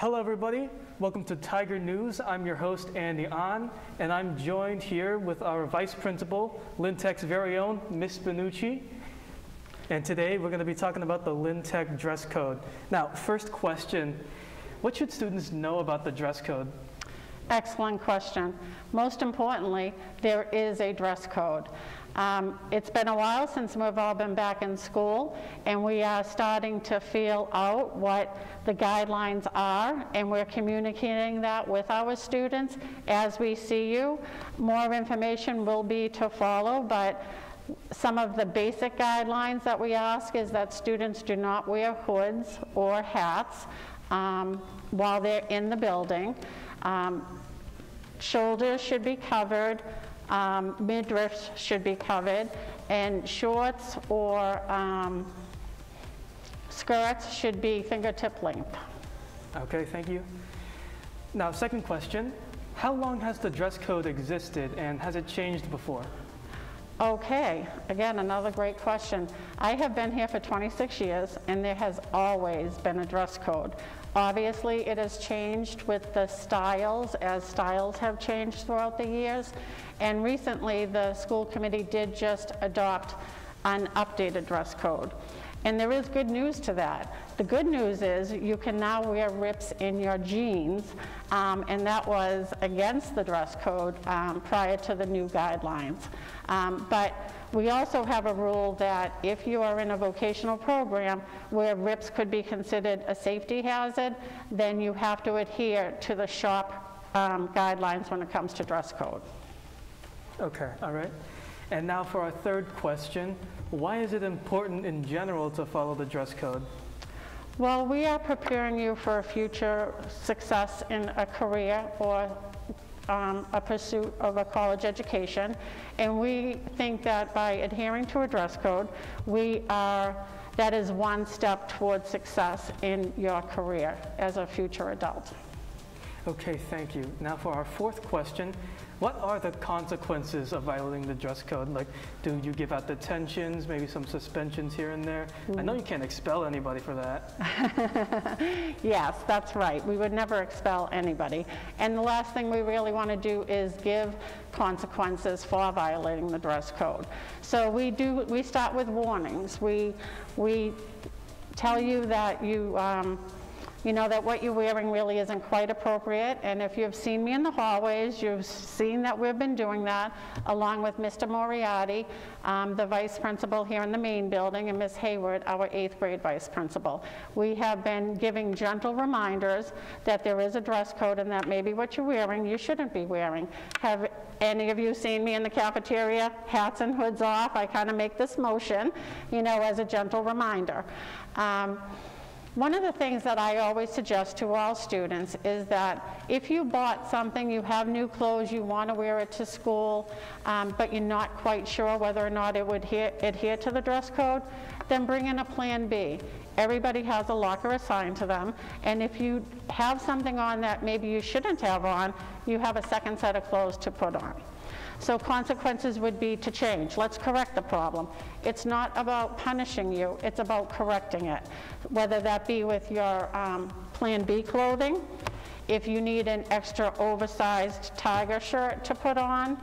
Hello everybody, welcome to Tiger News. I'm your host Andy Ahn, and I'm joined here with our Vice Principal, Lynn Tech's very own, Miss Benucci. And today we're going to be talking about the Lynn Tech dress code. Now, first question, what should students know about the dress code? Excellent question. Most importantly, there is a dress code. It's been a while since we've all been back in school, and we are starting to feel out what the guidelines are, and we're communicating that with our students as we see you. More information will be to follow, but some of the basic guidelines that we ask is that students do not wear hoods or hats while they're in the building. Shoulders should be covered, midriffs should be covered, and shorts or skirts should be fingertip length. Okay, thank you. Now, second question, how long has the dress code existed and has it changed before? Okay, again, another great question. I have been here for 26 years, and there has always been a dress code. Obviously, it has changed with the styles, as styles have changed throughout the years. And recently, the school committee did just adopt an updated dress code. And there is good news to that. The good news is you can now wear rips in your jeans, and that was against the dress code prior to the new guidelines. But we also have a rule that if you are in a vocational program where rips could be considered a safety hazard, then you have to adhere to the shop guidelines when it comes to dress code. Okay, all right. And now for our third question, why is it important in general to follow the dress code? Well, we are preparing you for a future success in a career or a pursuit of a college education, and we think that by adhering to a dress code, that is one step towards success in your career as a future adult. Okay, thank you. Now for our fourth question, what are the consequences of violating the dress code? Like, do you give out detentions, maybe some suspensions here and there? I know you can't expel anybody for that. Yes, that's right. We would never expel anybody. And the last thing we really want to do is give consequences for violating the dress code. So we start with warnings. We tell you that you know that what you're wearing really isn't quite appropriate, and if you've seen me in the hallways, you've seen that we've been doing that, along with Mr. Moriarty, the vice principal here in the main building, and Ms. Hayward, our 8th grade vice principal. We have been giving gentle reminders that there is a dress code and that maybe what you're wearing you shouldn't be wearing. Have any of you seen me in the cafeteria, hats and hoods off? I kind of make this motion, you know, as a gentle reminder. One of the things that I always suggest to all students is that if you bought something, you have new clothes, you want to wear it to school, but you're not quite sure whether or not it would adhere to the dress code, then bring in a plan B. Everybody has a locker assigned to them, and if you have something on that maybe you shouldn't have on, you have a second set of clothes to put on. So consequences would be to change. Let's correct the problem. It's not about punishing you, it's about correcting it. Whether that be with your Plan B clothing, if you need an extra oversized tiger shirt to put on,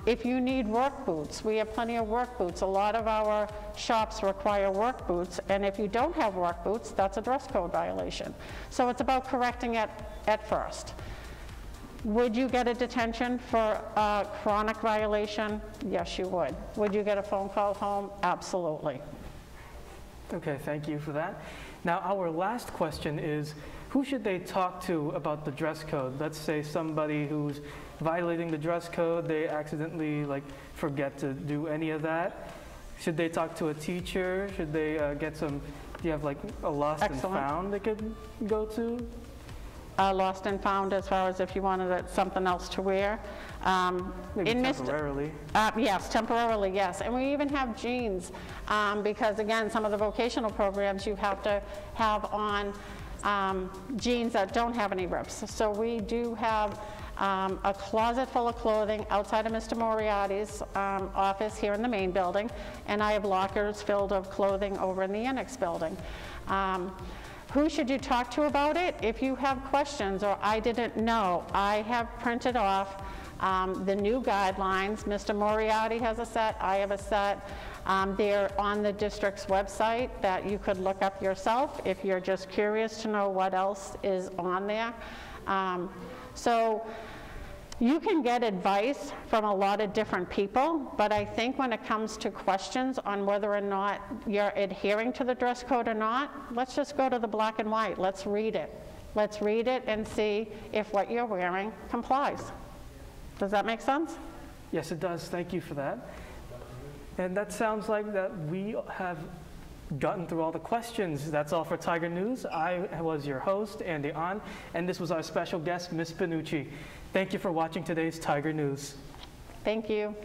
if you need work boots, we have plenty of work boots. A lot of our shops require work boots, and if you don't have work boots, that's a dress code violation. So it's about correcting it at first. Would you get a detention for a chronic violation? Yes, you would. Would you get a phone call home? Absolutely. Okay, thank you for that. Now, our last question is, who should they talk to about the dress code? Let's say somebody who's violating the dress code, they accidentally forget to do any of that. Should they talk to a teacher? Should they get some, do you have a lost and found they could go to? Lost and found as far as if you wanted something else to wear. Maybe temporarily. Yes, temporarily, yes. And we even have jeans because, again, some of the vocational programs you have to have on jeans that don't have any rips. So we do have a closet full of clothing outside of Mr. Moriarty's office here in the main building, and I have lockers filled of clothing over in the annex building. Who should you talk to about it? If you have questions or I didn't know, I have printed off the new guidelines. Mr. Moriarty has a set, I have a set. They're on the district's website that you could look up yourself if you're just curious to know what else is on there. So you can get advice from a lot of different people, but I think when it comes to questions on whether or not you're adhering to the dress code or not, let's just go to the black and white. Let's read it. Let's read it and see if what you're wearing complies. Does that make sense? Yes, it does. Thank you for that. And that sounds like that we have gotten through all the questions. That's all for Tiger News. I was your host, Andy Ahn, and this was our special guest, Ms. Panucci. Thank you for watching today's Tiger News. Thank you.